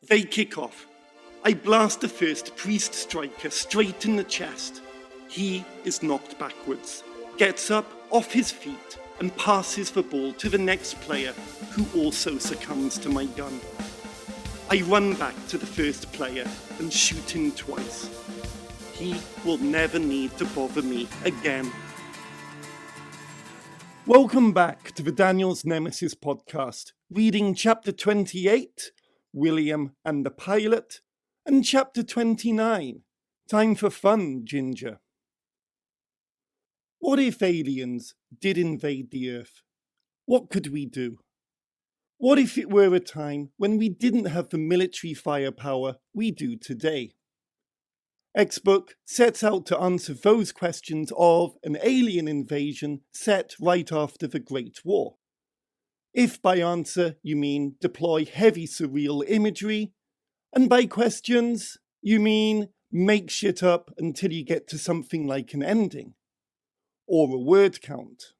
They kick off. I blast the first priest striker straight in the chest. He is knocked backwards, gets up off his feet, and passes the ball to the next player, who also succumbs to my gun. I run back to the first player and shoot him twice. He will never need to bother me again. Welcome back to the Daniel's Nemesis podcast, reading chapter 28, William and the Pilot, and chapter 29, Time for Fun, Ginger. What if aliens did invade the Earth? What could we do? What if it were a time when we didn't have the military firepower we do today? XBook sets out to answer those questions of an alien invasion set right after the Great War. If by answer you mean deploy heavy surreal imagery, and by questions you mean make shit up until you get to something like an ending, or a word count.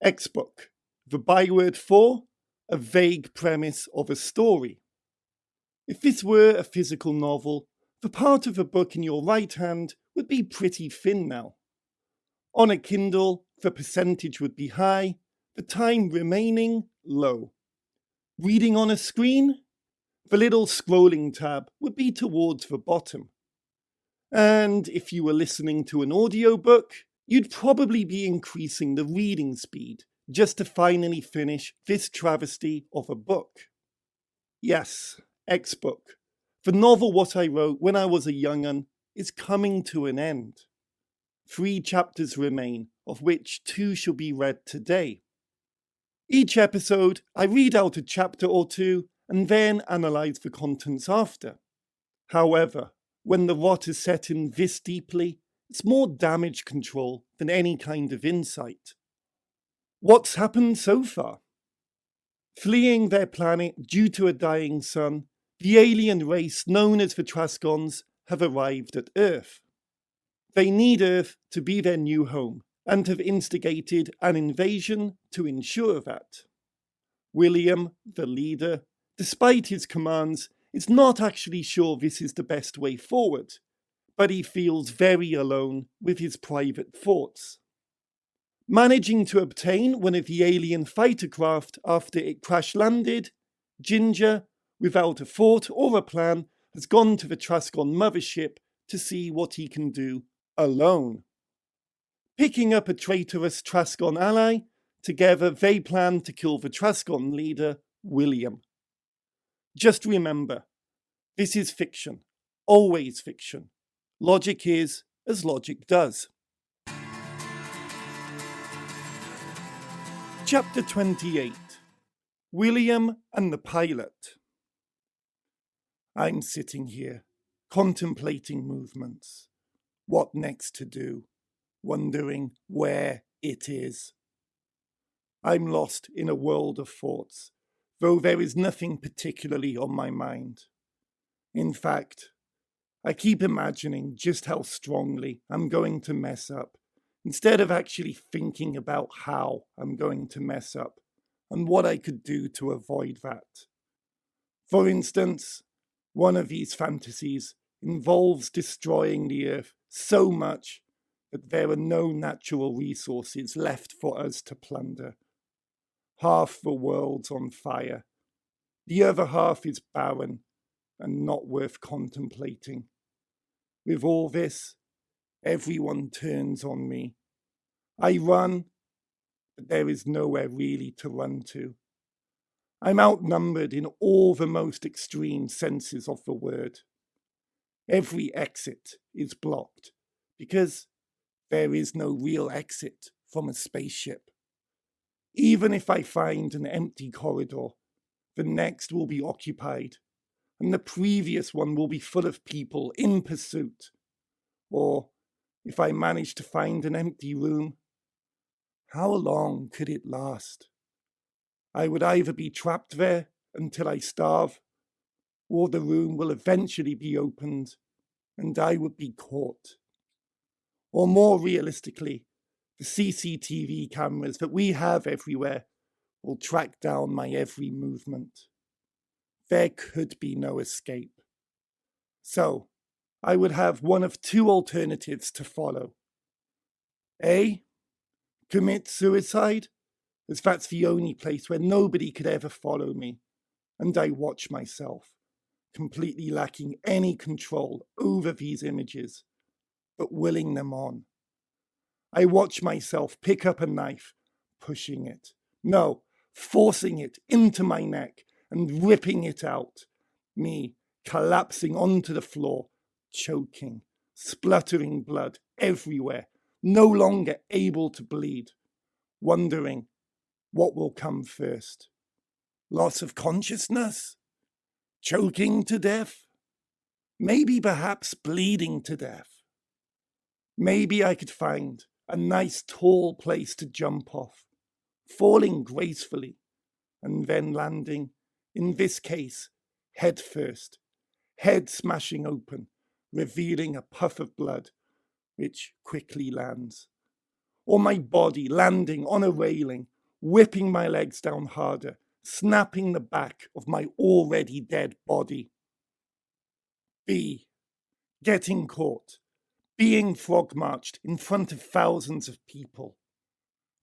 XBook, the byword for a vague premise of a story. If this were a physical novel, the part of the book in your right hand would be pretty thin now. On a Kindle, the percentage would be high, the time remaining low. Reading on a screen, the little scrolling tab would be towards the bottom. And if you were listening to an audiobook, you'd probably be increasing the reading speed just to finally finish this travesty of a book. Yes, XBook, the novel what I wrote when I was a young'un, is coming to an end. 3 chapters remain, of which 2 shall be read today. Each episode, I read out a chapter or 2 and then analyse the contents after. However, when the rot is set in this deeply, it's more damage control than any kind of insight. What's happened so far? Fleeing their planet due to a dying sun, the alien race known as the Trascons have arrived at Earth. They need Earth to be their new home and have instigated an invasion to ensure that. William, the leader, despite his commands, is not actually sure this is the best way forward, but he feels very alone with his private thoughts. Managing to obtain one of the alien fighter craft after it crash-landed, Ginger, without a thought or a plan, has gone to the Trascon mothership to see what he can do alone. Picking up a traitorous Trascon ally, together they plan to kill the Trascon leader, William. Just remember, this is fiction, always fiction. Logic is as logic does. Chapter 28, William and the Pilot. I'm sitting here, contemplating movements, what next to do, wondering where it is. I'm lost in a world of thoughts, though there is nothing particularly on my mind. In fact, I keep imagining just how strongly I'm going to mess up, instead of actually thinking about how I'm going to mess up and what I could do to avoid that. For instance, one of these fantasies involves destroying the Earth so much that there are no natural resources left for us to plunder. Half the world's on fire. The other half is barren and not worth contemplating. With all this, everyone turns on me. I run, but there is nowhere really to run to. I'm outnumbered in all the most extreme senses of the word. Every exit is blocked because there is no real exit from a spaceship. Even if I find an empty corridor, the next will be occupied, and the previous one will be full of people in pursuit. Or, if I manage to find an empty room, how long could it last? I would either be trapped there until I starve, or the room will eventually be opened, and I would be caught. Or more realistically, the CCTV cameras that we have everywhere will track down my every movement. There could be no escape. So, I would have one of two alternatives to follow. A. Commit suicide, as that's the only place where nobody could ever follow me, and I watch myself, completely lacking any control over these images, but willing them on. I watch myself pick up a knife, pushing it, no, forcing it into my neck and ripping it out, me collapsing onto the floor, choking, spluttering blood everywhere, no longer able to bleed, wondering what will come first. Loss of consciousness? Choking to death? Maybe perhaps bleeding to death. Maybe I could find a nice tall place to jump off, falling gracefully, and then landing, in this case, head first, head smashing open, revealing a puff of blood, which quickly lands. Or my body landing on a railing, whipping my legs down harder, snapping the back of my already dead body. B. Getting caught, being frog-marched in front of thousands of people.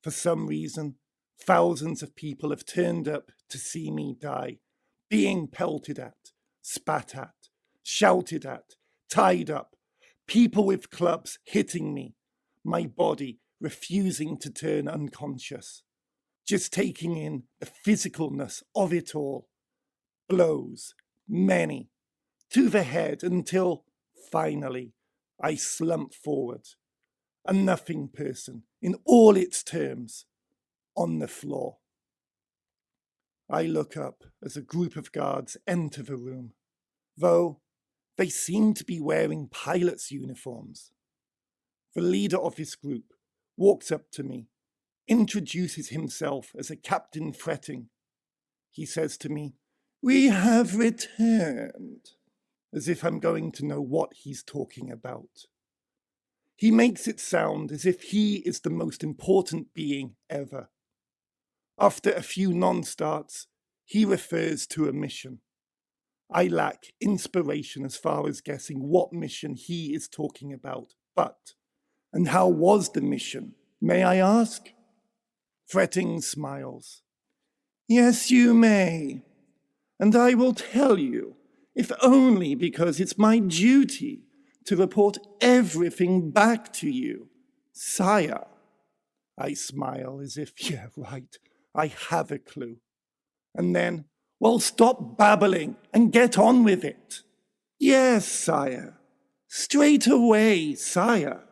For some reason, thousands of people have turned up to see me die, being pelted at, spat at, shouted at, tied up, people with clubs hitting me, my body refusing to turn unconscious, just taking in the physicalness of it all. Blows, many, to the head until, finally, I slump forward, a nothing person in all its terms, on the floor. I look up as a group of guards enter the room, though they seem to be wearing pilots' uniforms. The leader of this group walks up to me, introduces himself as a captain fretting. He says to me, "We have returned," as if I'm going to know what he's talking about. He makes it sound as if he is the most important being ever. After a few non-starts, he refers to a mission. I lack inspiration as far as guessing what mission he is talking about, but, and how was the mission, may I ask? Fretting smiles. Yes, you may, and I will tell you, if only because it's my duty to report everything back to you, sire. I smile as if, yeah, right, I have a clue. And then, well, stop babbling and get on with it. Yes, sire. Straight away, sire.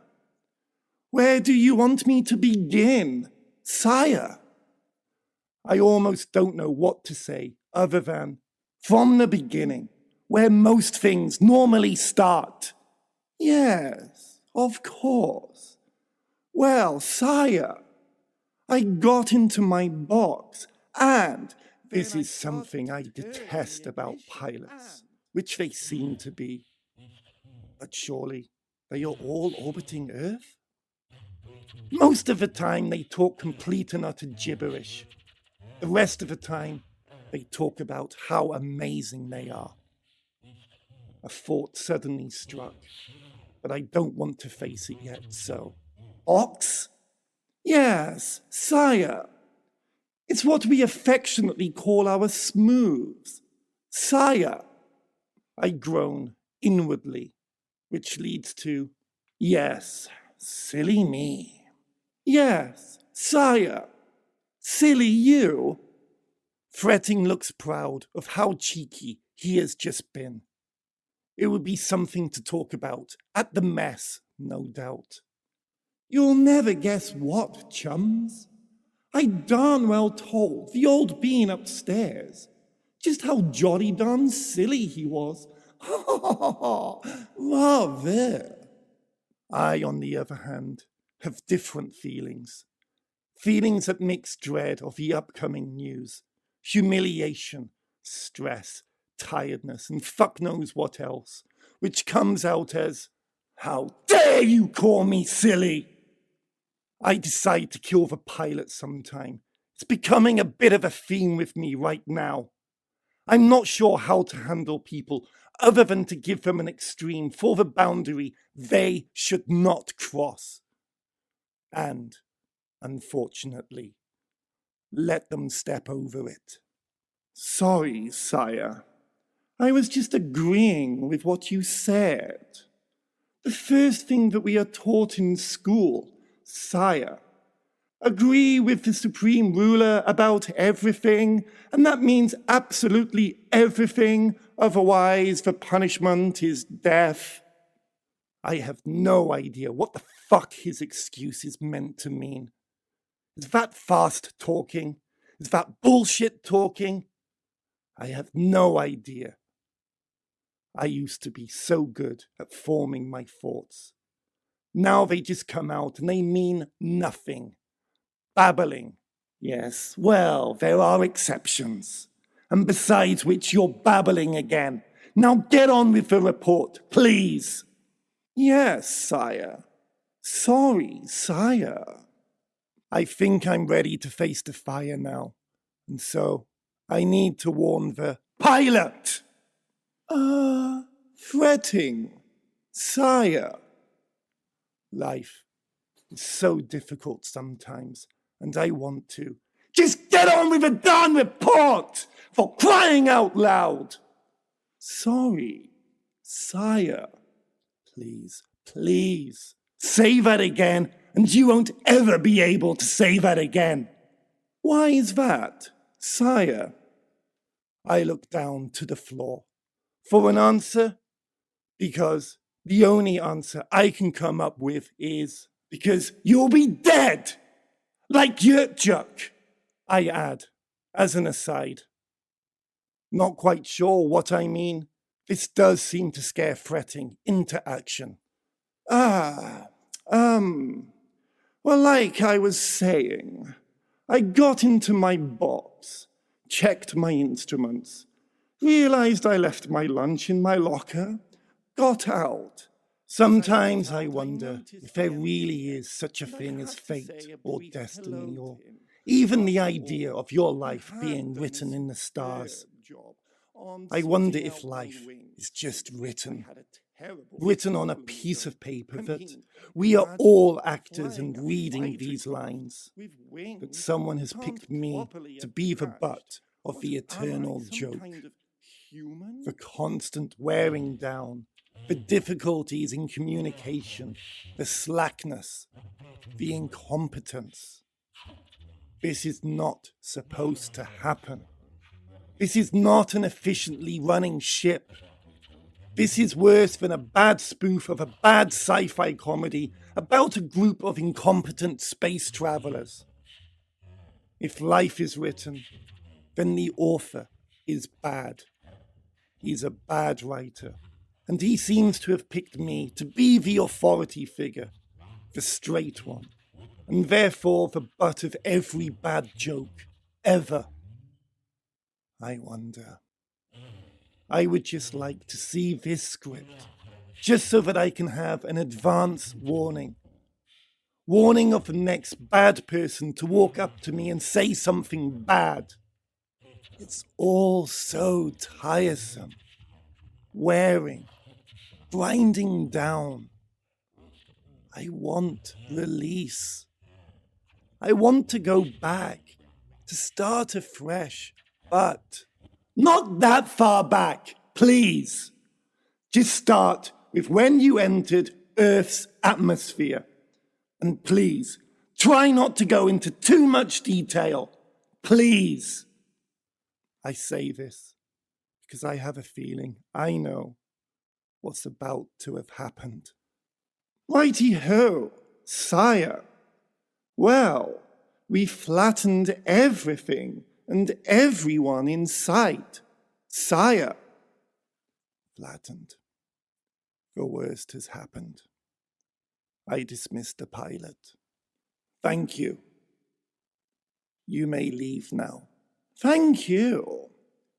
Where do you want me to begin, sire? I almost don't know what to say other than, from the beginning, where most things normally start. Yes, of course. Well, sire, I got into my box, and this is something I detest about pilots, which they seem to be. But surely they are all orbiting Earth? Most of the time they talk complete and utter gibberish. The rest of the time they talk about how amazing they are. A thought suddenly struck, but I don't want to face it yet, so. Ox? Yes, sire. It's what we affectionately call our smooths. Sire. I groan inwardly, which leads to, yes, silly me. Yes, sire. Silly you. Fretting looks proud of how cheeky he has just been. It would be something to talk about at the mess, no doubt. You'll never guess what, chums. I darn well told the old bean upstairs just how jolly darn silly he was. Ha ha ha ha, rather. I, on the other hand, have different feelings. Feelings that mix dread of the upcoming news, humiliation, stress, tiredness, and fuck knows what else, which comes out as, how dare you call me silly? I decide to kill the pilot sometime. It's becoming a bit of a theme with me right now. I'm not sure how to handle people other than to give them an extreme for the boundary they should not cross. And, unfortunately, let them step over it. Sorry, sire. I was just agreeing with what you said. The first thing that we are taught in school, sire. Agree with the supreme ruler about everything, and that means absolutely everything, otherwise the punishment is death. I have no idea what the fuck his excuse is meant to mean. Is that fast talking? Is that bullshit talking? I have no idea. I used to be so good at forming my thoughts. Now they just come out and they mean nothing. Babbling. Yes, well, there are exceptions. And besides which, you're babbling again. Now get on with the report, please. Yes, sire. Sorry, sire. I think I'm ready to face the fire now. And so, I need to warn the pilot. Fretting. Sire. Life is so difficult sometimes, and I want to. Just get on with the darn report, for crying out loud. Sorry, sire. Please, please, say that again, and you won't ever be able to say that again. Why is that, sire? I look down to the floor. For an answer? Because the only answer I can come up with is, because you'll be dead! Like Yurtjuk, I add, as an aside. Not quite sure what I mean. This does seem to scare Fretting into action. Well, like I was saying, I got into my box, checked my instruments, realized I left my lunch in my locker, got out. Sometimes I wonder if there really is such a thing as fate or destiny, or even the idea of your life being written in the stars. I wonder if life is just written on a piece of paper, that we are all actors and reading these lines, that someone has picked me to be the butt of the eternal joke, the constant wearing down, the difficulties in communication, the slackness, the incompetence. This is not supposed to happen. This is not an efficiently running ship. This is worse than a bad spoof of a bad sci-fi comedy about a group of incompetent space travelers. If life is written, then the author is bad. He's a bad writer, and he seems to have picked me to be the authority figure, the straight one, and therefore the butt of every bad joke ever. I wonder. I would just like to see this script, just so that I can have an advance warning. Warning of the next bad person to walk up to me and say something bad. It's all so tiresome. Wearing, grinding down. I want release. I want to go back, to start afresh, but not that far back, please. Just start with when you entered Earth's atmosphere. And please, try not to go into too much detail. Please. I say this because I have a feeling I know what's about to have happened. Righty-ho, sire. Well, we flattened everything and everyone in sight, sire. Flattened. The worst has happened. I dismiss the pilot. Thank you. You may leave now. Thank you,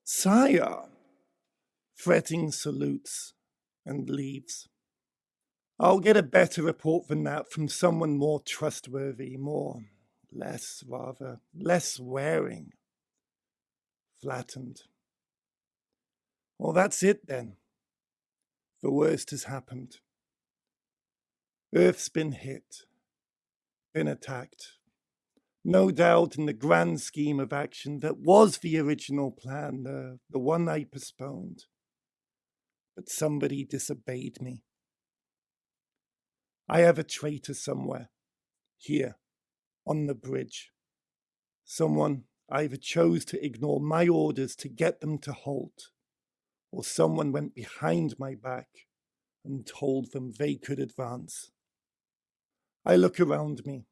sire. Fretting salutes and leaves. I'll get a better report than that from someone more trustworthy, less wearing. Flattened. Well, that's it then. The worst has happened. Earth's been hit, been attacked. No doubt in the grand scheme of action that was the original plan, the one I postponed. But somebody disobeyed me. I have a traitor somewhere, here, on the bridge. Someone either chose to ignore my orders to get them to halt, or someone went behind my back and told them they could advance. I look around me.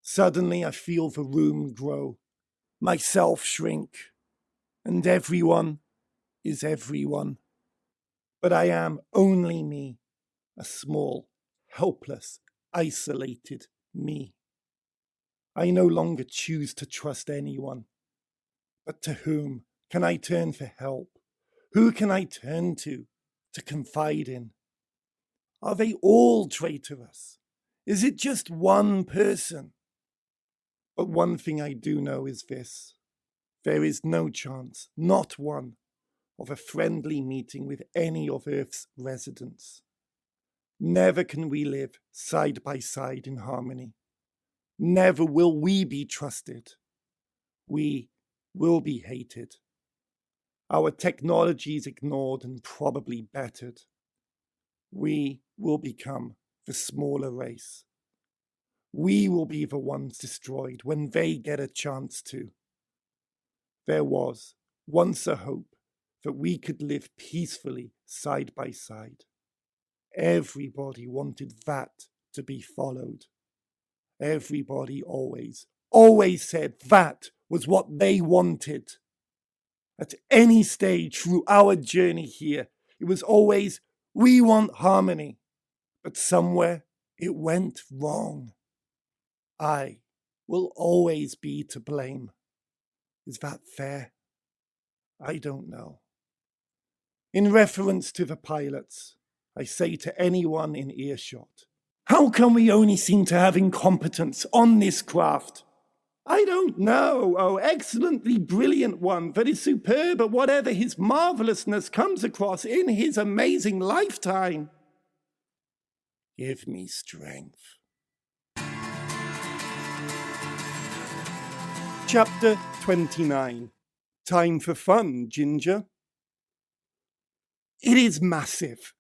Suddenly I feel the room grow, myself shrink, and everyone is everyone. But I am only me, a small, helpless, isolated me. I no longer choose to trust anyone. But to whom can I turn for help? Who can I turn to confide in? Are they all traitorous? Is it just one person? But one thing I do know is this. There is no chance, not one, of a friendly meeting with any of Earth's residents. Never can we live side by side in harmony. Never will we be trusted. We will be hated. Our technologies ignored and probably bettered. We will become the smaller race. We will be the ones destroyed when they get a chance to. There was once a hope that we could live peacefully side by side. Everybody wanted that to be followed. Everybody always said that was what they wanted. At any stage through our journey here, it was always, we want harmony. But somewhere it went wrong. I will always be to blame. Is that fair? I don't know. In reference to the pilots, I say to anyone in earshot, how come we only seem to have incompetence on this craft? I don't know. Oh, excellently brilliant one that is superb at whatever his marvelousness comes across in his amazing lifetime. Give me strength. Chapter 29. Time for fun, Ginger. It is massive.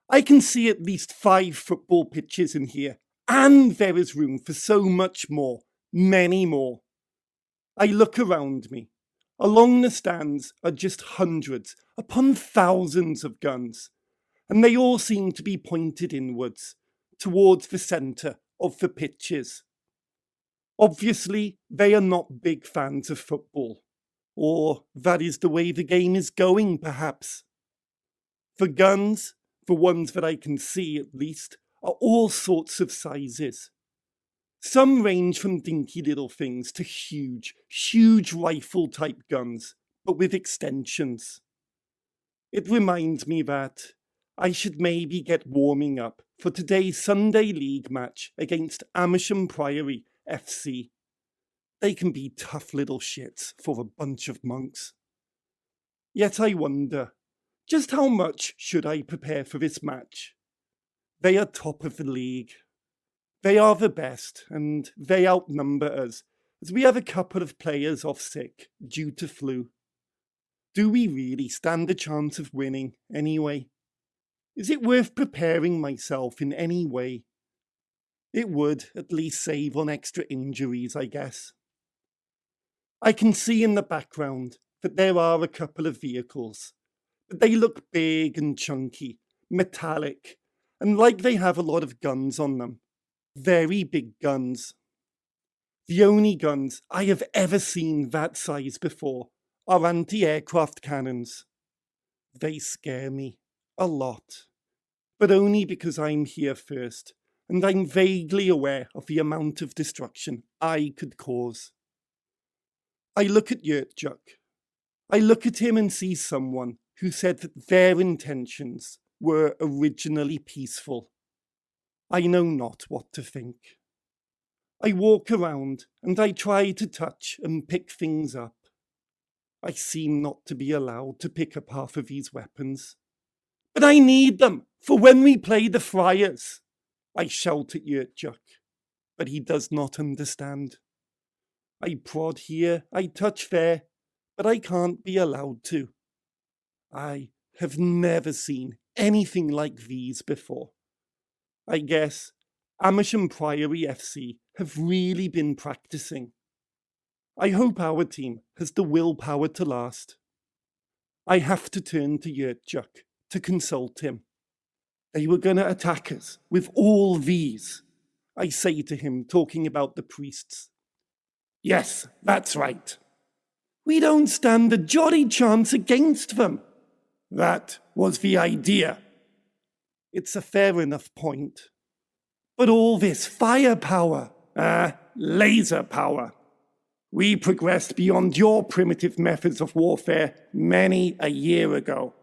I can see at least 5 football pitches in here, and there is room for so much more, many more. I look around me. Along the stands are just hundreds upon thousands of guns, and they all seem to be pointed inwards, towards the centre of the pitches. Obviously, they are not big fans of football, or that is the way the game is going, perhaps. The guns, the ones that I can see at least, are all sorts of sizes. Some range from dinky little things to huge rifle-type guns, but with extensions. It reminds me that I should maybe get warming up for today's Sunday League match against Amersham Priory FC. They can be tough little shits for a bunch of monks. Yet I wonder, just how much should I prepare for this match? They are top of the league. They are the best, and they outnumber us, as we have a couple of players off sick due to flu. Do we really stand a chance of winning, anyway? Is it worth preparing myself in any way? It would at least save on extra injuries, I guess. I can see in the background that there are a couple of vehicles, but they look big and chunky, metallic, and like they have a lot of guns on them. Very big guns. The only guns I have ever seen that size before are anti-aircraft cannons. They scare me a lot, but only because I'm here first, and I'm vaguely aware of the amount of destruction I could cause. I look at Yurtjuk. I look at him and see someone who said that their intentions were originally peaceful. I know not what to think. I walk around and I try to touch and pick things up. I seem not to be allowed to pick up half of these weapons. But I need them for when we play the friars. I shout at Yurtjuk, but he does not understand. I prod here, I touch there, but I can't be allowed to. I have never seen anything like these before. I guess Amersham Priory FC have really been practicing. I hope our team has the willpower to last. I have to turn to Yurtjuk to consult him. They were going to attack us with all these, I say to him, talking about the priests. Yes, that's right. We don't stand a jolly chance against them. That was the idea. It's a fair enough point. But all this firepower, laser power. We progressed beyond your primitive methods of warfare many a year ago.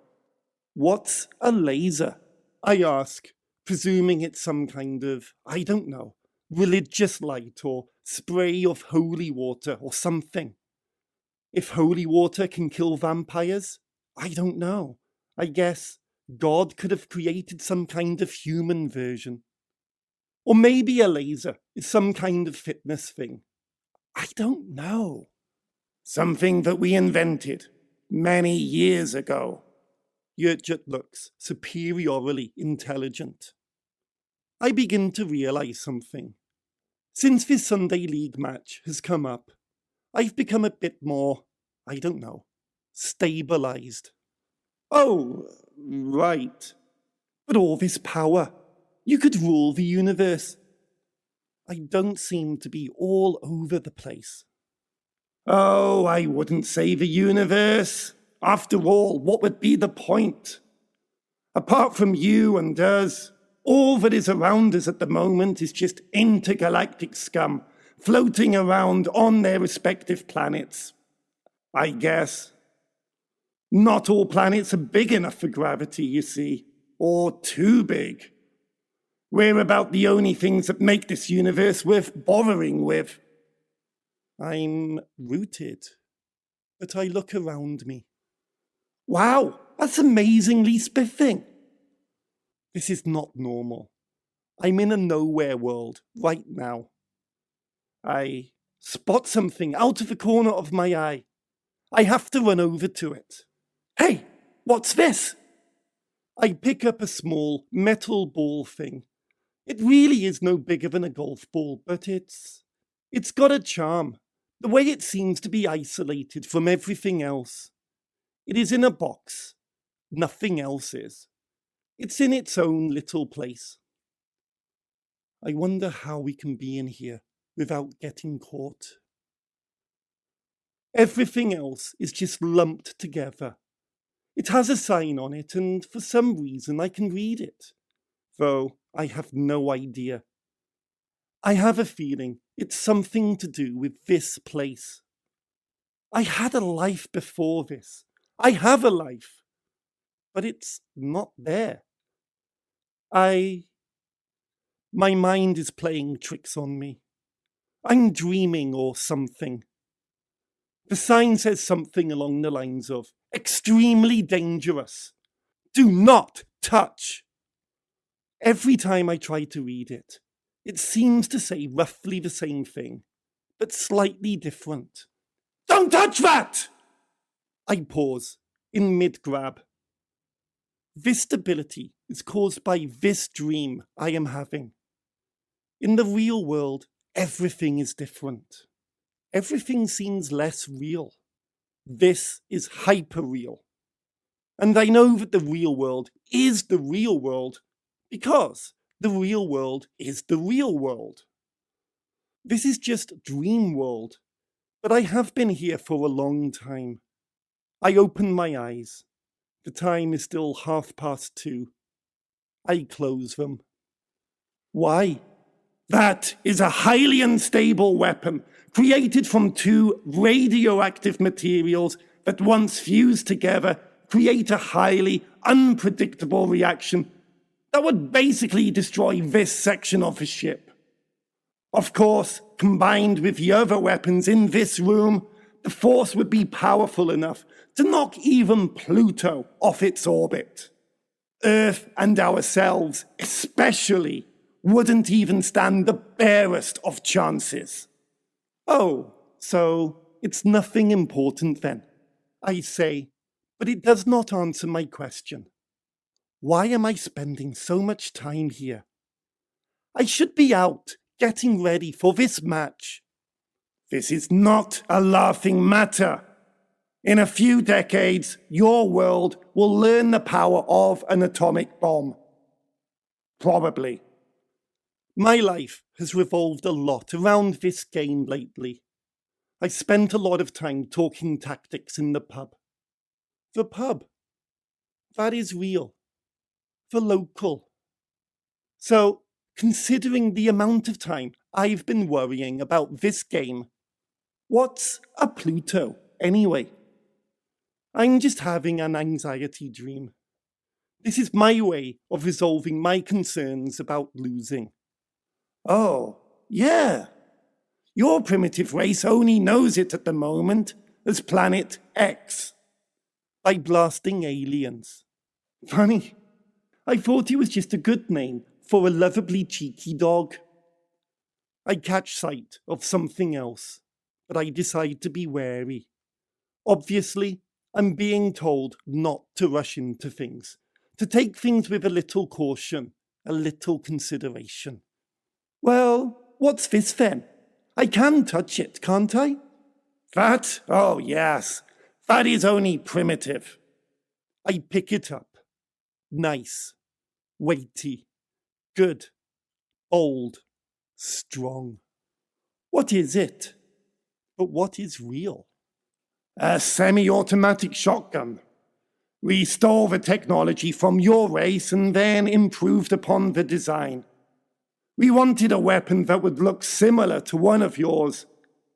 What's a laser? I ask, presuming it's some kind of, I don't know, religious light or spray of holy water or something. If holy water can kill vampires, I don't know. I guess God could have created some kind of human version. Or maybe a laser is some kind of fitness thing. I don't know. Something that we invented many years ago. Yurtjuk looks superiorly intelligent. I begin to realize something. Since this Sunday League match has come up, I've become a bit more, I don't know, stabilized. Oh, right. But all this power, you could rule the universe. I don't seem to be all over the place. Oh, I wouldn't say the universe. After all, what would be the point? Apart from you and us, all that is around us at the moment is just intergalactic scum floating around on their respective planets. I guess. Not all planets are big enough for gravity, you see, or too big. We're about the only things that make this universe worth bothering with. I'm rooted, but I look around me. Wow, that's amazingly spiffing. This is not normal. I'm in a nowhere world right now. I spot something out of the corner of my eye. I have to run over to it. Hey, what's this? I pick up a small metal ball thing. It really is no bigger than a golf ball, but it's got a charm. The way it seems to be isolated from everything else. It is in a box. Nothing else is. It's in its own little place. I wonder how we can be in here without getting caught. Everything else is just lumped together. It has a sign on it, and for some reason I can read it, though I have no idea. I have a feeling it's something to do with this place. I had a life before this. I have a life, but it's not there. My mind is playing tricks on me. I'm dreaming or something. The sign says something along the lines of, extremely dangerous. Do not touch. Every time I try to read it, it seems to say roughly the same thing, but slightly different. Don't touch that! I pause, in mid-grab. This stability is caused by this dream I am having. In the real world, everything is different. Everything seems less real. This is hyper-real. And I know that the real world is the real world because the real world is the real world. This is just dream world, but I have been here for a long time. I open my eyes. The time is still 2:30. I close them. Why? That is a highly unstable weapon created from two radioactive materials that once fused together create a highly unpredictable reaction that would basically destroy this section of the ship. Of course, combined with the other weapons in this room, the force would be powerful enough to knock even Pluto off its orbit. Earth and ourselves, especially, wouldn't even stand the barest of chances. Oh, so it's nothing important then, I say, but it does not answer my question. Why am I spending so much time here? I should be out, getting ready for this match. This is not a laughing matter. In a few decades, your world will learn the power of an atomic bomb. Probably. My life has revolved a lot around this game lately. I spent a lot of time talking tactics in the pub. The pub. That is real. The local. So, considering the amount of time I've been worrying about this game, what's a Pluto, anyway? I'm just having an anxiety dream. This is my way of resolving my concerns about losing. Oh, yeah. Your primitive race only knows it at the moment as Planet X. By blasting aliens. Funny. I thought it was just a good name for a lovably cheeky dog. I catch sight of something else, but I decide to be wary. Obviously, I'm being told not to rush into things, to take things with a little caution, a little consideration. Well, what's this then? I can touch it, can't I? That? Oh, yes. That is only primitive. I pick it up. Nice. Weighty. Good. Old. Strong. What is it? But what is real? A semi-automatic shotgun. We stole the technology from your race and then improved upon the design. We wanted a weapon that would look similar to one of yours,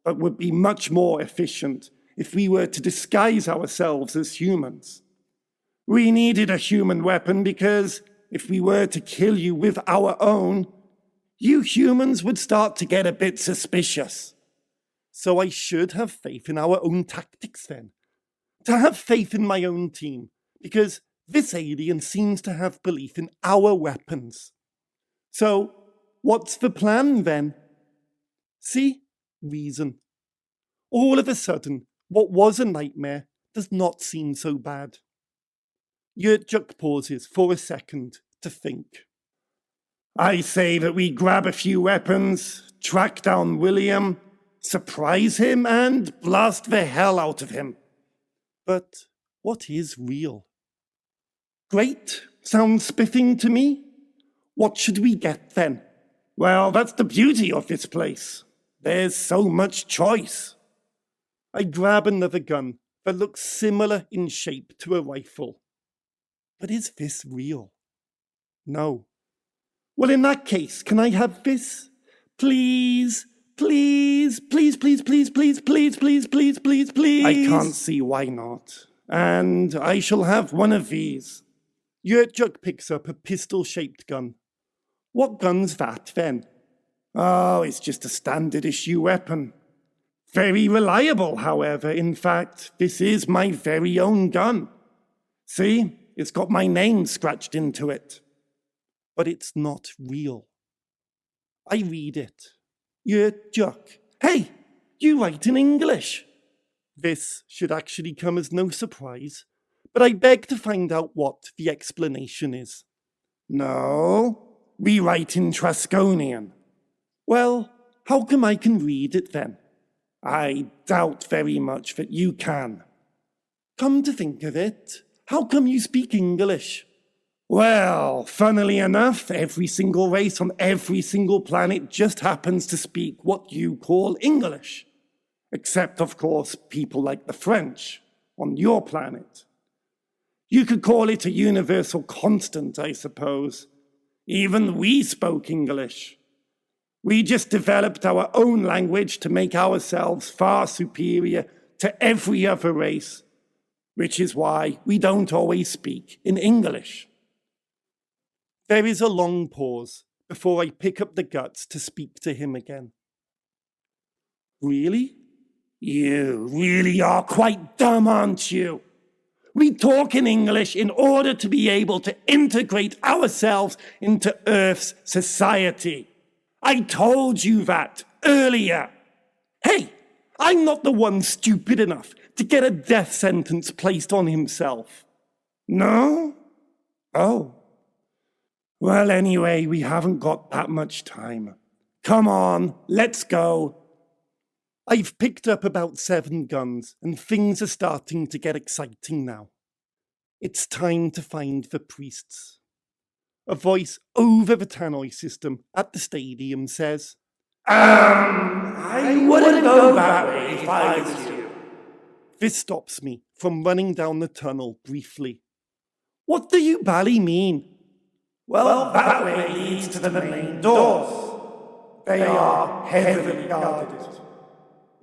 but would be much more efficient if we were to disguise ourselves as humans. We needed a human weapon because if we were to kill you with our own, you humans would start to get a bit suspicious. So I should have faith in our own tactics then. To have faith in my own team, because this alien seems to have belief in our weapons. So, what's the plan then? See? Reason. All of a sudden, what was a nightmare does not seem so bad. Yurtjuk pauses for a second to think. I say that we grab a few weapons, track down William, surprise him, and blast the hell out of him. But what is real? Great, sounds spiffing to me. What should we get then? Well, that's the beauty of this place. There's so much choice. I grab another gun that looks similar in shape to a rifle. But is this real? No. Well, in that case, can I have this? Please, please, please, please, please, please, please, please, please, please, please. I can't see why not. And I shall have one of these. Yurtjuk picks up a pistol-shaped gun. What gun's that, then? Oh, it's just a standard-issue weapon. Very reliable, however. In fact, this is my very own gun. See? It's got my name scratched into it. But it's not real. I read it. Yurtjuk. Hey, you write in English. This should actually come as no surprise, but I beg to find out what the explanation is. No, we write in Trasconian. Well, how come I can read it then? I doubt very much that you can. Come to think of it, how come you speak English? Well, funnily enough, every single race on every single planet just happens to speak what you call English. Except, of course, people like the French on your planet. You could call it a universal constant, I suppose. Even we spoke English. We just developed our own language to make ourselves far superior to every other race, which is why we don't always speak in English. There is a long pause before I pick up the guts to speak to him again. Really? You really are quite dumb, aren't you? We talk in English in order to be able to integrate ourselves into Earth's society. I told you that earlier. Hey, I'm not the one stupid enough to get a death sentence placed on himself. No? Oh. Well, anyway, we haven't got that much time. Come on, let's go. I've picked up about 7 guns, and things are starting to get exciting now. It's time to find the priests. A voice over the tannoy system at the stadium says, I wouldn't go that way if I was you. This stops me from running down the tunnel briefly. What do you bally mean? Well, that way leads to the main doors. They are heavily guarded.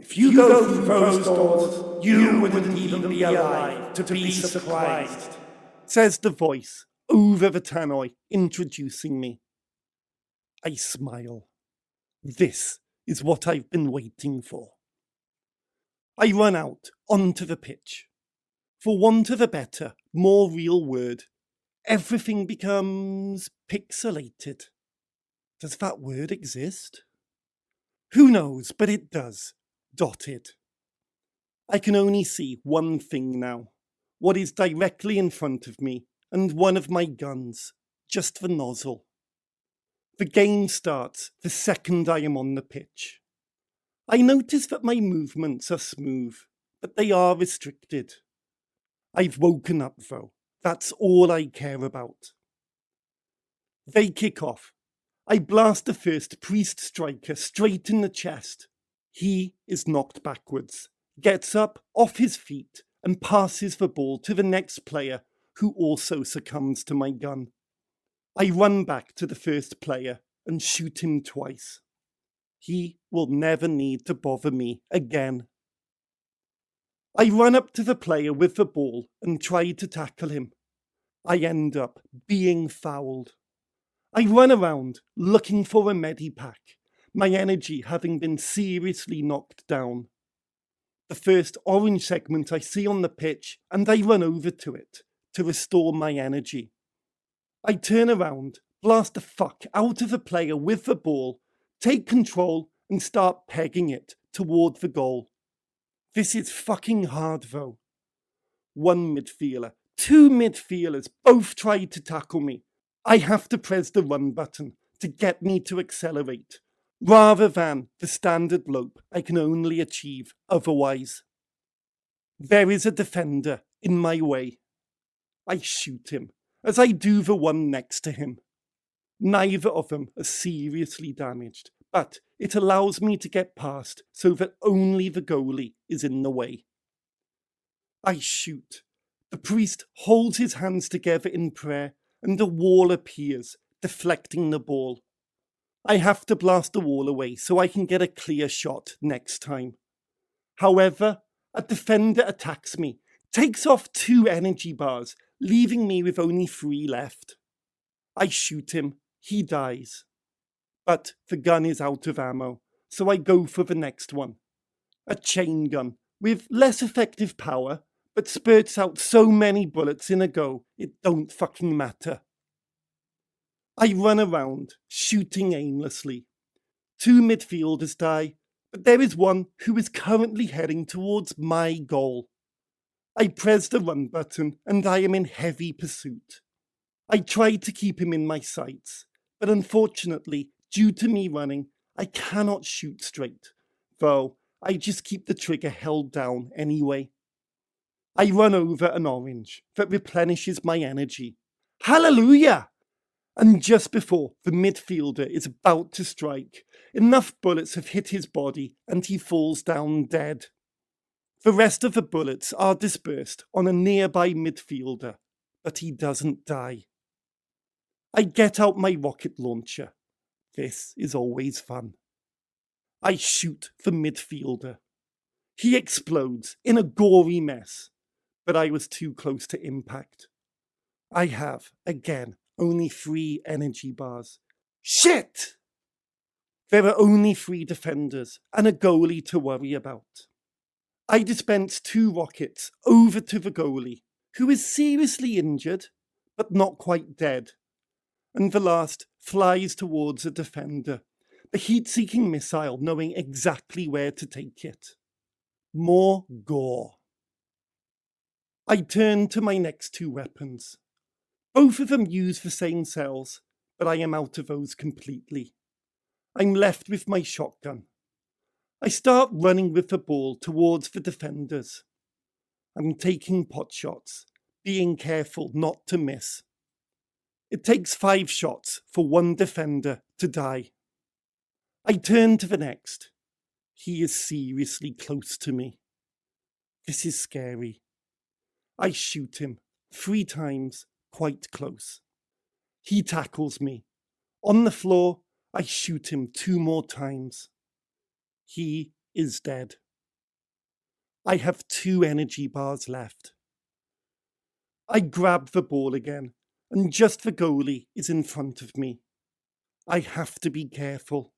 If you go through those doors, you wouldn't even be alive to be surprised, says the voice over the tannoy, introducing me. I smile. This is what I've been waiting for. I run out onto the pitch. For want of a better, more real word, everything becomes pixelated. Does that word exist? Who knows, but it does. Dotted. I can only see one thing now, what is directly in front of me, and one of my guns, just the nozzle. The game starts the second I am on the pitch. I notice that my movements are smooth, but they are restricted. I've woken up though, that's all I care about. They kick off. I blast the first priest striker straight in the chest. He is knocked backwards, gets up off his feet, and passes the ball to the next player, who also succumbs to my gun. I run back to the first player and shoot him twice. He will never need to bother me again. I run up to the player with the ball and try to tackle him. I end up being fouled. I run around looking for a medipack, my energy having been seriously knocked down. The first orange segment I see on the pitch, and I run over to it to restore my energy. I turn around, blast the fuck out of the player with the ball, take control, and start pegging it toward the goal. This is fucking hard though. One midfielder, 2 midfielders both tried to tackle me. I have to press the run button to get me to accelerate, rather than the standard lope I can only achieve otherwise. There is a defender in my way. I shoot him, as I do the one next to him. Neither of them are seriously damaged, but it allows me to get past so that only the goalie is in the way. I shoot. The priest holds his hands together in prayer, and a wall appears, deflecting the ball. I have to blast the wall away so I can get a clear shot next time. However, a defender attacks me, takes off 2 energy bars, leaving me with only 3 left. I shoot him, he dies. But the gun is out of ammo, so I go for the next one. A chain gun, with less effective power, but spurts out so many bullets in a go, it don't fucking matter. I run around, shooting aimlessly. 2 midfielders die, but there is one who is currently heading towards my goal. I press the run button, and I am in heavy pursuit. I try to keep him in my sights, but unfortunately, due to me running, I cannot shoot straight, though I just keep the trigger held down anyway. I run over an orange that replenishes my energy. Hallelujah! And just before the midfielder is about to strike, enough bullets have hit his body and he falls down dead. The rest of the bullets are dispersed on a nearby midfielder, but he doesn't die. I get out my rocket launcher. This is always fun. I shoot the midfielder. He explodes in a gory mess, but I was too close to impact. I have, again, only 3 energy bars. Shit! There are only 3 defenders and a goalie to worry about. I dispense 2 rockets over to the goalie, who is seriously injured, but not quite dead, and the last flies towards a defender, the heat-seeking missile knowing exactly where to take it. More gore. I turn to my next 2 weapons. Both of them use the same cells, but I am out of those completely. I'm left with my shotgun. I start running with the ball towards the defenders. I'm taking pot shots, being careful not to miss. It takes 5 shots for one defender to die. I turn to the next. He is seriously close to me. This is scary. I shoot him 3 times, quite close. He tackles me. On the floor, I shoot him 2 more times. He is dead. I have 2 energy bars left. I grab the ball again, and just the goalie is in front of me. I have to be careful.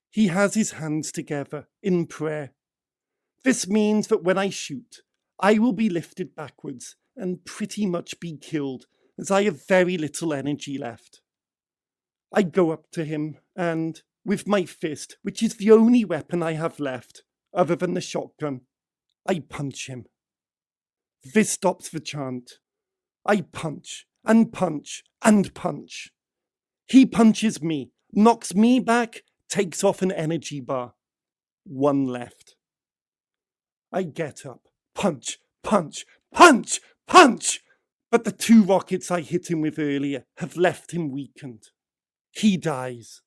He has his hands together in prayer. This means that when I shoot, I will be lifted backwards and pretty much be killed, as I have very little energy left. I go up to him and, with my fist, which is the only weapon I have left, other than the shotgun, I punch him. This stops the chant. I punch and punch and punch. He punches me, knocks me back, takes off an energy bar. 1 left. I get up, punch, punch, punch, punch! But the 2 rockets I hit him with earlier have left him weakened. He dies.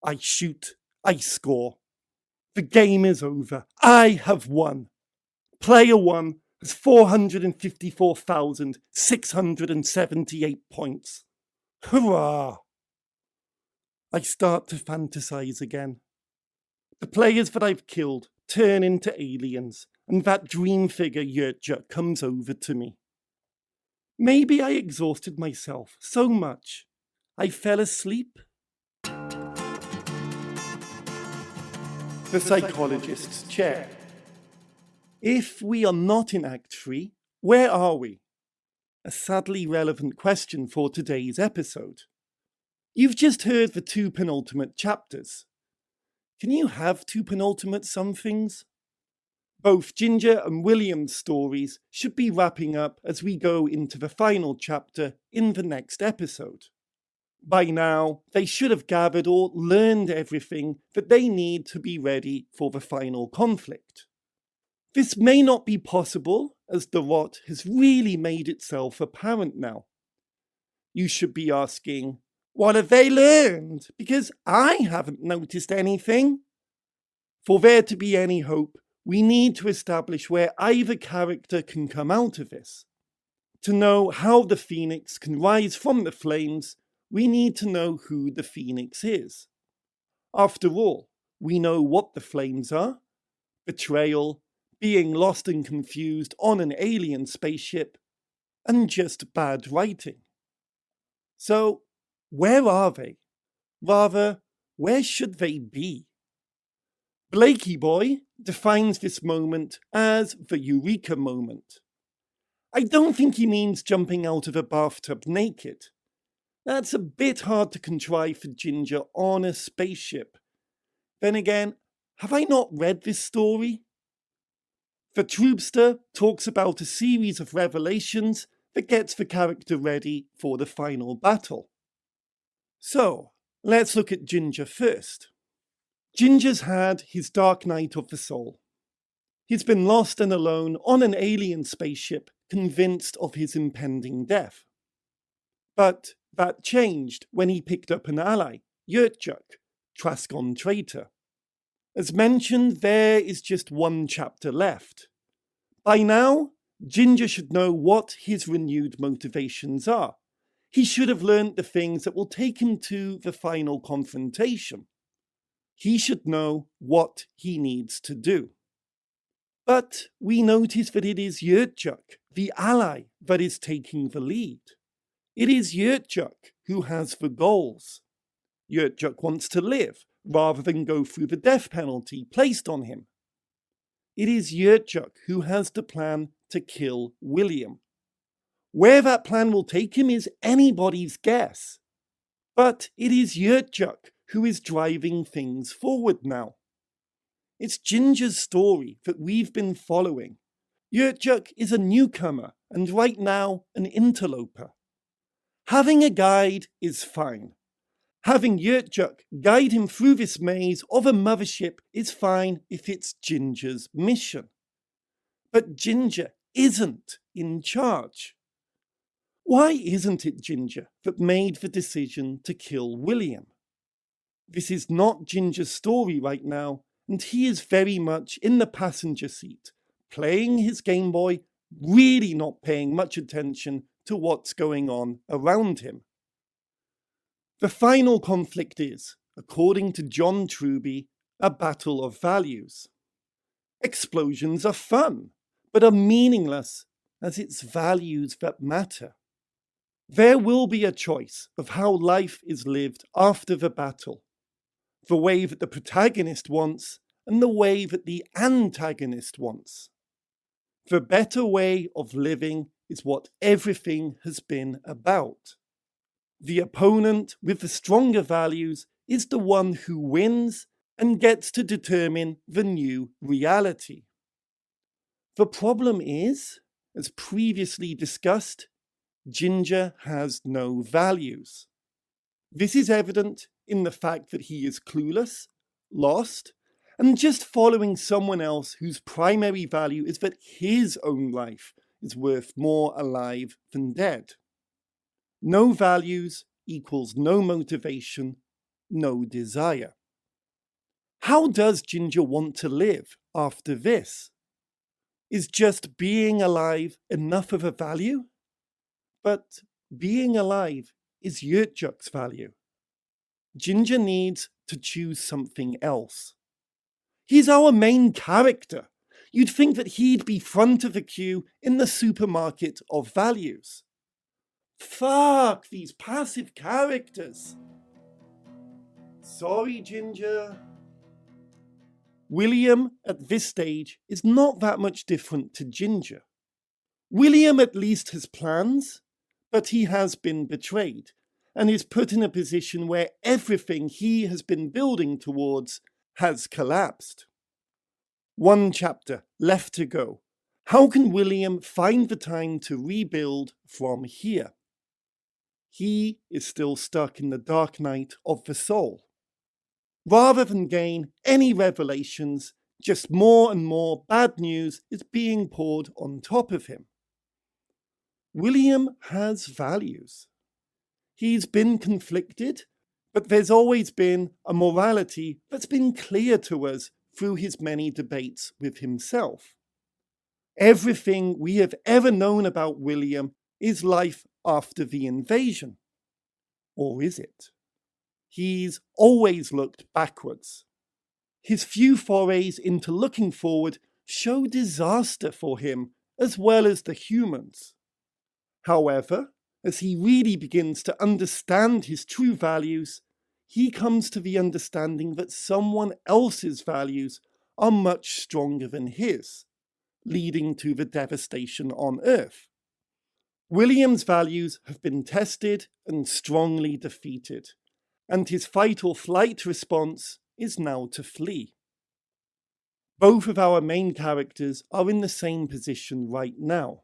I shoot, I score. The game is over. I have won. Player 1 has 454,678 points. Hurrah! I start to fantasize again. The players that I've killed turn into aliens, and that dream figure Yurtja comes over to me. Maybe I exhausted myself so much I fell asleep. The Psychologist's Chair. If we are not in Act 3, where are we? A sadly relevant question for today's episode. You've just heard the 2 penultimate chapters. Can you have 2 penultimate somethings? Both Ginger and William's stories should be wrapping up as we go into the final chapter in the next episode. By now, they should have gathered or learned everything that they need to be ready for the final conflict. This may not be possible, as the rot has really made itself apparent now. You should be asking, what have they learned? Because I haven't noticed anything. For there to be any hope, we need to establish where either character can come out of this. To know how the phoenix can rise from the flames, we need to know who the phoenix is. After all, we know what the flames are: betrayal, being lost and confused on an alien spaceship, and just bad writing. So, where are they? Rather, where should they be? Blakey Boy defines this moment as the eureka moment. I don't think he means jumping out of a bathtub naked. That's a bit hard to contrive for Ginger on a spaceship. Then again, have I not read this story? The Troopster talks about a series of revelations that gets the character ready for the final battle. So, let's look at Ginger first. Ginger's had his dark night of the soul. He's been lost and alone on an alien spaceship, convinced of his impending death. But that changed when he picked up an ally, Yurtjuk, Trascon traitor. As mentioned, there is just 1 chapter left. By now, Ginger should know what his renewed motivations are. He should have learnt the things that will take him to the final confrontation. He should know what he needs to do. But we notice that it is Yurtjuk, the ally, that is taking the lead. It is Yurtjuk who has the goals. Yurtjuk wants to live, rather than go through the death penalty placed on him. it is Yurchuk who has the plan to kill William. Where that plan will take him is anybody's guess. But it is Yurchuk who is driving things forward now. It's Ginger's story that we've been following. Yurchuk is a newcomer and right now an interloper. Having a guide is fine. Having Yurchuk guide him through this maze of a mothership is fine if it's Ginger's mission. But Ginger isn't in charge. Why isn't it Ginger that made the decision to kill William? This is not Ginger's story right now, and he is very much in the passenger seat, playing his Game Boy, really not paying much attention to what's going on around him. The final conflict is, according to John Truby, a battle of values. Explosions are fun, but are meaningless, as it's values that matter. There will be a choice of how life is lived after the battle. The way that the protagonist wants and the way that the antagonist wants. The better way of living is what everything has been about. The opponent with the stronger values is the one who wins and gets to determine the new reality. The problem is, as previously discussed, Ginger has no values. This is evident in the fact that he is clueless, lost, and just following someone else whose primary value is that his own life is worth more alive than dead. No values equals no motivation, no desire. How does Ginger want to live after this? Is just being alive enough of a value? But being alive is Yurchuk's value. Ginger needs to choose something else. He's our main character. You'd think that he'd be front of the queue in the supermarket of values. Fuck these passive characters. Sorry, Ginger. William, at this stage, is not that much different to Ginger. William at least has plans, but he has been betrayed and is put in a position where everything he has been building towards has collapsed. One chapter left to go. How can William find the time to rebuild from here? He is still stuck in the dark night of the soul. Rather than gain any revelations, just more and more bad news is being poured on top of him. William has values. He's been conflicted, but there's always been a morality that's been clear to us through his many debates with himself. Everything we have ever known about William is life after the invasion. Or is it? He's always looked backwards. His few forays into looking forward show disaster for him as well as the humans. However, as he really begins to understand his true values, he comes to the understanding that someone else's values are much stronger than his, leading to the devastation on Earth. William's values have been tested and strongly defeated, and his fight or flight response is now to flee. Both of our main characters are in the same position right now.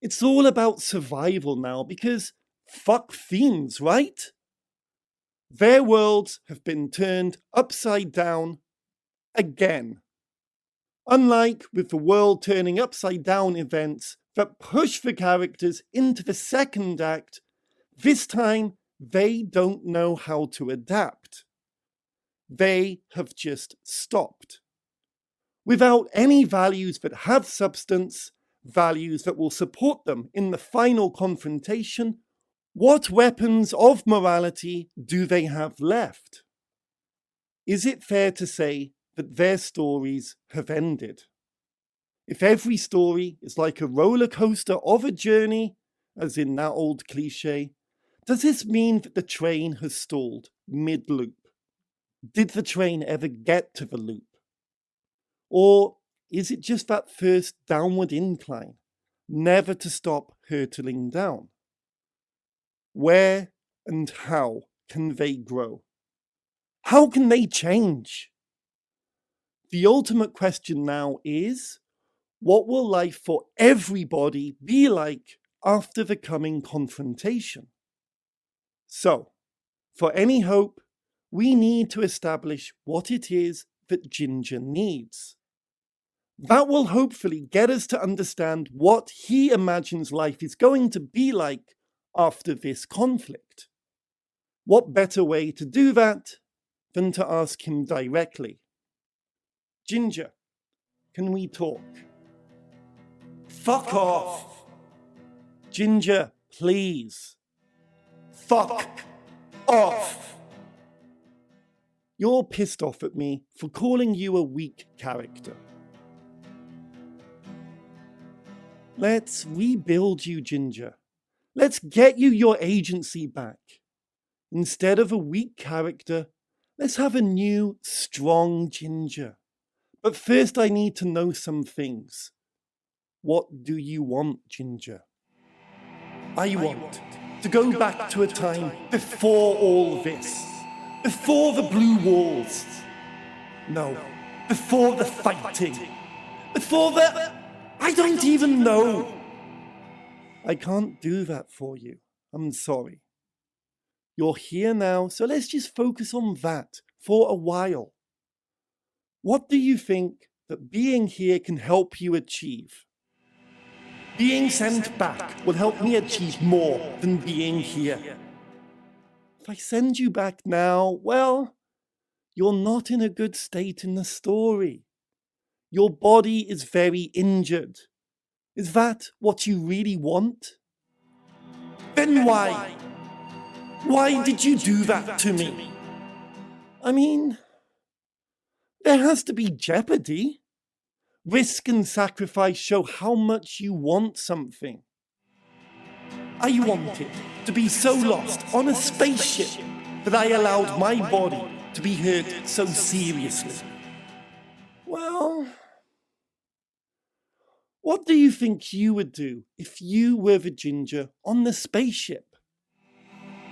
It's all about survival now because fuck themes, right? Their worlds have been turned upside down again. Unlike with the world turning upside down events that push the characters into the second act, this time they don't know how to adapt. They have just stopped. Without any values that have substance, values that will support them in the final confrontation, what weapons of morality do they have left? Is it fair to say that their stories have ended? If every story is like a roller coaster of a journey, as in that old cliche, does this mean that the train has stalled mid-loop? Did the train ever get to the loop? Or is it just that first downward incline, never to stop hurtling down? Where and how can they grow? How can they change? The ultimate question now is, what will life for everybody be like after the coming confrontation? So, for any hope, we need to establish what it is that Ginger needs. That will hopefully get us to understand what he imagines life is going to be like after this conflict. What better way to do that than to ask him directly? Ginger, can we talk? Fuck off! Ginger, please. Fuck off! You're pissed off at me for calling you a weak character. Let's rebuild you, Ginger. Let's get you your agency back. Instead of a weak character, let's have a new, strong Ginger. But first I need to know some things. What do you want, Ginger? I want to go back to a time before all this. Before the blue walls. No, before the fighting. Before the... I don't even know. I can't do that for you. I'm sorry. You're here now, so let's just focus on that for a while. What do you think that being here can help you achieve? Being sent back will help me achieve more than being here. If I send you back now, well, you're not in a good state in the story. Your body is very injured. Is that what you really want? Then why? Why did you do that to me? I mean, there has to be jeopardy. Risk and sacrifice show how much you want something. I wanted to be so lost on a spaceship that I allowed my body to be hurt so seriously. Well, what do you think you would do if you were the Ginger on the spaceship?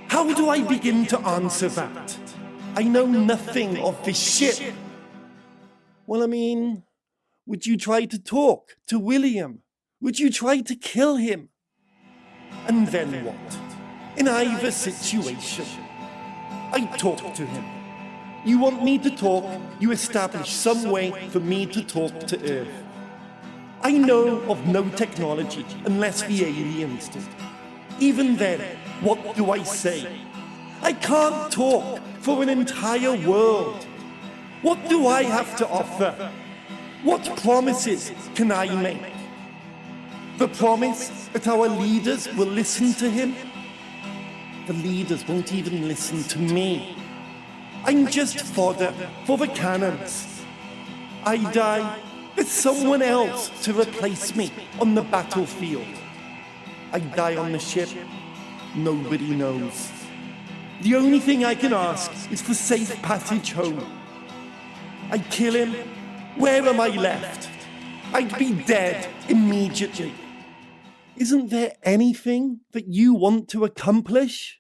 How do I begin to answer that? I know nothing of this ship. Well, I mean, would you try to talk to William? Would you try to kill him? And then what? In either situation, I talk to him. You want me to talk, you establish some way for me to talk to Earth. I know of no technology unless the aliens did. Even then, what do I say? I can't talk for an entire world. What do I have to offer? What promises can I make? The promise that our leaders will listen to him? The leaders won't even listen to me. I'm just fodder for the cannons. I die, there's someone else to replace me on the battlefield. I die on the ship, nobody knows. The only thing I can ask is for safe passage home. I kill him, where am I left? I'd be dead immediately. Isn't there anything that you want to accomplish?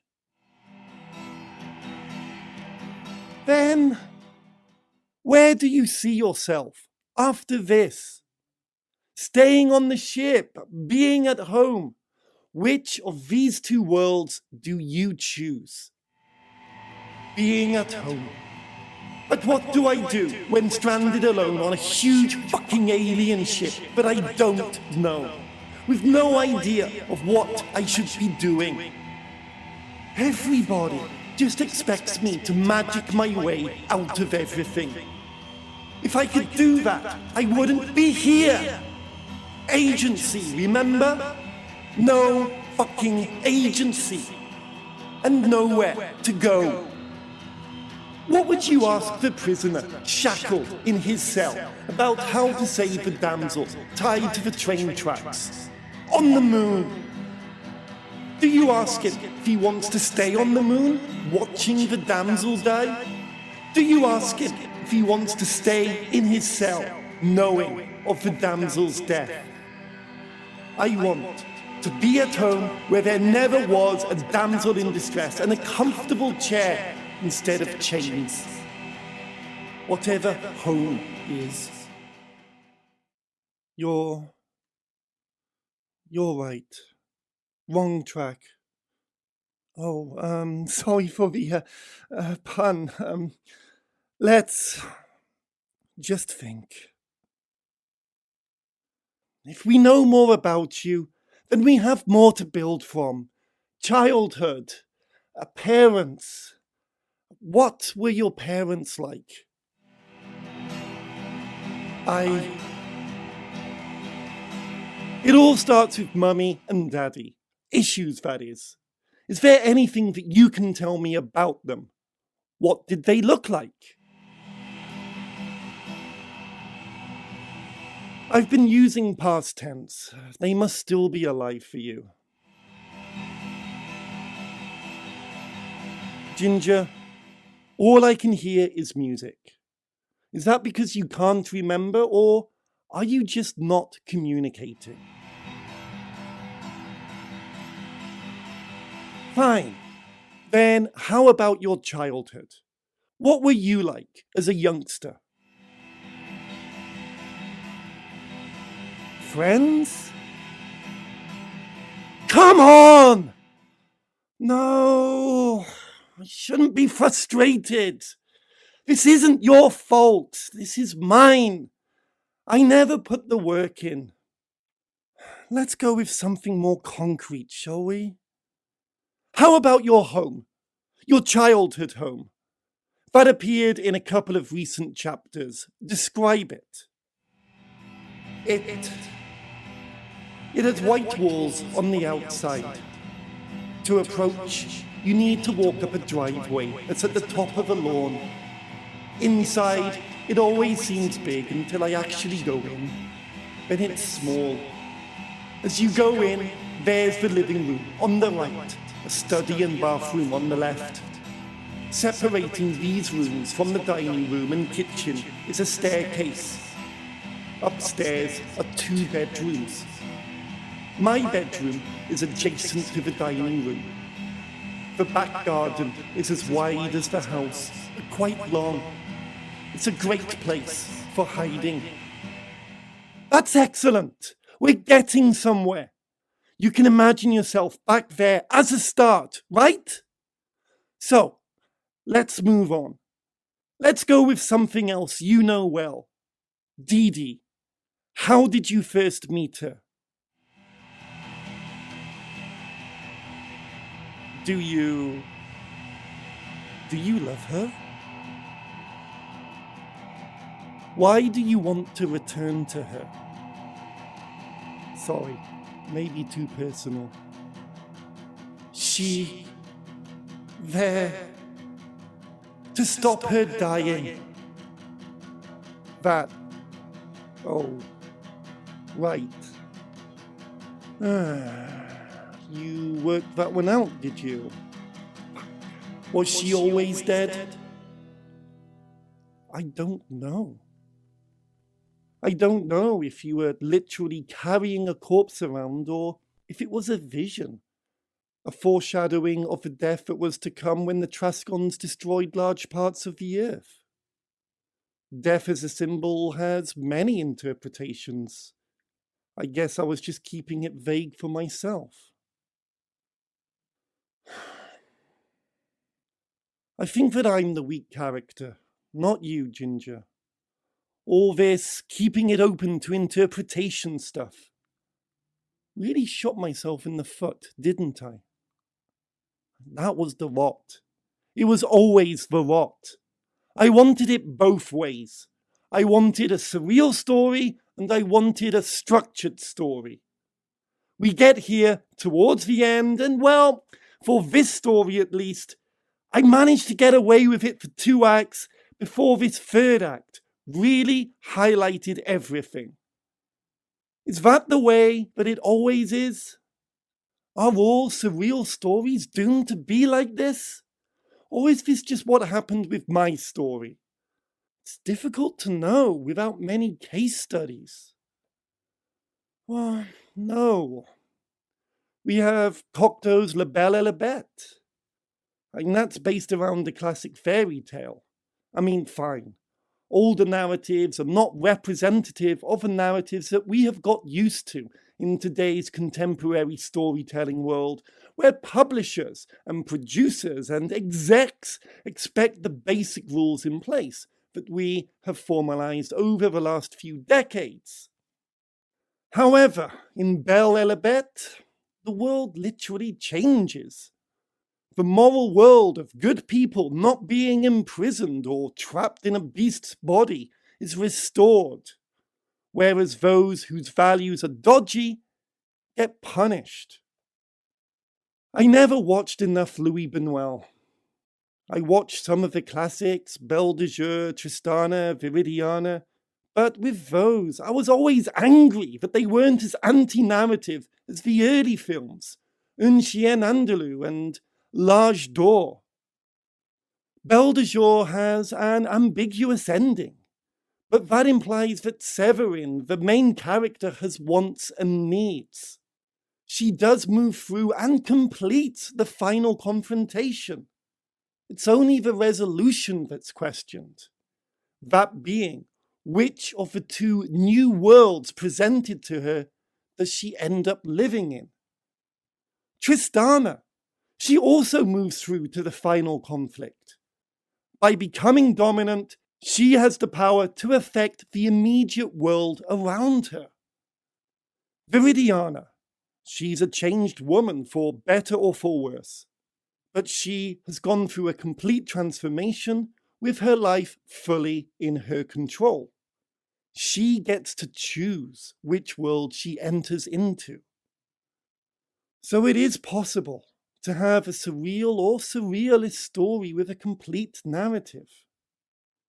Then, where do you see yourself after this? Staying on the ship, being at home. Which of these two worlds do you choose? Being at home. But what do I do when stranded alone on a huge fucking alien ship that I don't know, with no idea of what I should be doing? Everybody just expects me to magic my way out of everything. If I could do that, I wouldn't be here. Agency, remember? No fucking agency. And nowhere to go. What would you ask the prisoner, shackled in his cell, about how to save the damsel tied to the train tracks? On the moon. Do you ask him if he wants to stay on the moon, watching the damsel die? Do you ask him if he wants to stay in his cell, knowing of the damsel's death. I want to be at home where there never was a damsel in distress and a comfortable chair instead of chains. Whatever home is. You're right. Wrong track. Oh, sorry for the pun. Let's just think. If we know more about you, then we have more to build from. Childhood, parents. What were your parents like? It all starts with mummy and daddy. Issues, that is. Is there anything that you can tell me about them? What did they look like? I've been using past tense. They must still be alive for you. Ginger, all I can hear is music. Is that because you can't remember, or are you just not communicating? Fine. Then how about your childhood? What were you like as a youngster? Friends? Come on! No, I shouldn't be frustrated. This isn't your fault. This is mine. I never put the work in. Let's go with something more concrete, shall we? How about your home? Your childhood home? That appeared in a couple of recent chapters. Describe it. It has white walls on the outside. To approach, you need to walk up a driveway that's at the top of a lawn. Inside, it always seems big until I actually go in. Then it's small. As you go in, there's the living room on the right, a study and bathroom on the left. Separating these rooms from the dining room and kitchen is a staircase. Upstairs are 2 bedrooms. My bedroom is adjacent to the dining room. The back garden is as wide as the house, but quite long. It's a great place for hiding. That's excellent. We're getting somewhere. You can imagine yourself back there as a start, right? So, let's move on. Let's go with something else you know well. Dee Dee. How did you first meet her? Do you love her? Why do you want to return to her? Sorry, maybe too personal. She there to stop her dying. That, oh, right. You worked that one out, did you? Was she always dead? I don't know. I don't know if you were literally carrying a corpse around or if it was a vision, a foreshadowing of the death that was to come when the Trascons destroyed large parts of the earth. Death as a symbol has many interpretations. I guess I was just keeping it vague for myself. I think that I'm the weak character, not you, Ginger. All this keeping it open to interpretation stuff. Really shot myself in the foot, didn't I? That was the rot. It was always the rot. I wanted it both ways. I wanted a surreal story and I wanted a structured story. We get here towards the end and, well, for this story at least, I managed to get away with it for 2 acts before this 3rd act really highlighted everything. Is that the way that it always is? Are all surreal stories doomed to be like this? Or is this just what happened with my story? It's difficult to know without many case studies. Well, no. We have Cocteau's La Belle et la Bête. And that's based around the classic fairy tale. I mean, fine. Older narratives are not representative of the narratives that we have got used to in today's contemporary storytelling world, where publishers and producers and execs expect the basic rules in place that we have formalized over the last few decades. However, in Belle et la Bête, the world literally changes. The moral world of good people not being imprisoned or trapped in a beast's body is restored, whereas those whose values are dodgy get punished. I never watched enough Louis Buñuel. I watched some of the classics, Belle de Jour, Tristana, Viridiana, but with those, I was always angry that they weren't as anti-narrative as the early films, Un Chien Andalou and L'Âge d'Or. Belle de Jour has an ambiguous ending, but that implies that Séverine, the main character, has wants and needs. She does move through and complete the final confrontation. It's only the resolution that's questioned. That being, which of the two new worlds presented to her does she end up living in? Tristana, she also moves through to the final conflict. By becoming dominant, she has the power to affect the immediate world around her. Viridiana, she's a changed woman for better or for worse, but she has gone through a complete transformation with her life fully in her control. She gets to choose which world she enters into. So it is possible to have a surreal or surrealist story with a complete narrative.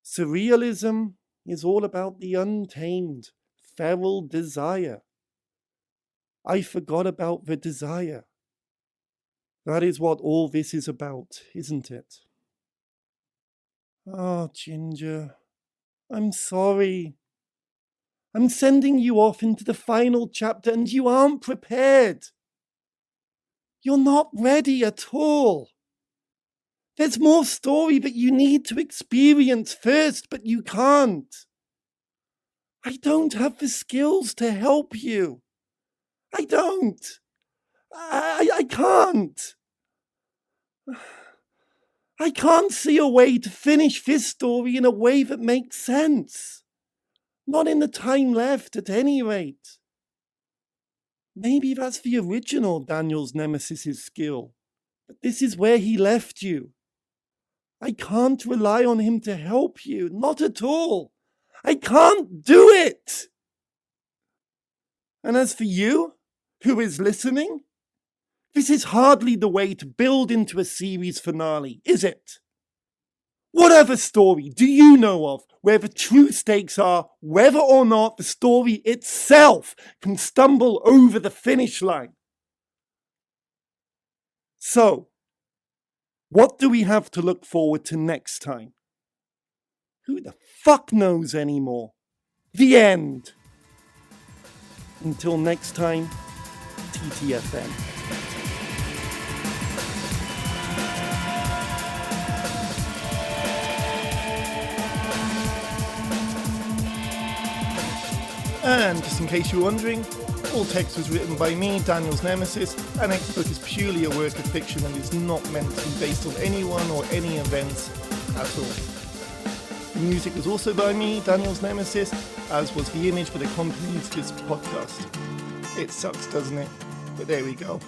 Surrealism is all about the untamed, feral desire. I forgot about the desire. That is what all this is about, isn't it? Oh, Ginger, I'm sorry. I'm sending you off into the final chapter and you aren't prepared. You're not ready at all. There's more story that you need to experience first, but you can't. I don't have the skills to help you. I don't. I can't. I can't see a way to finish this story in a way that makes sense. Not in the time left, at any rate. Maybe that's the original Daniel's Nemesis' skill, but this is where he left you. I can't rely on him to help you, not at all. I can't do it. And as for you, who is listening, this is hardly the way to build into a series finale, is it? What other story do you know of where the true stakes are whether or not the story itself can stumble over the finish line? So, what do we have to look forward to next time? Who the fuck knows anymore? The end. Until next time, TTFN. And just in case you're wondering, all text was written by me, Daniel's Nemesis, and XBook is purely a work of fiction and is not meant to be based on anyone or any events at all. The music was also by me, Daniel's Nemesis, as was the image that accompanies this podcast. It sucks, doesn't it? But there we go.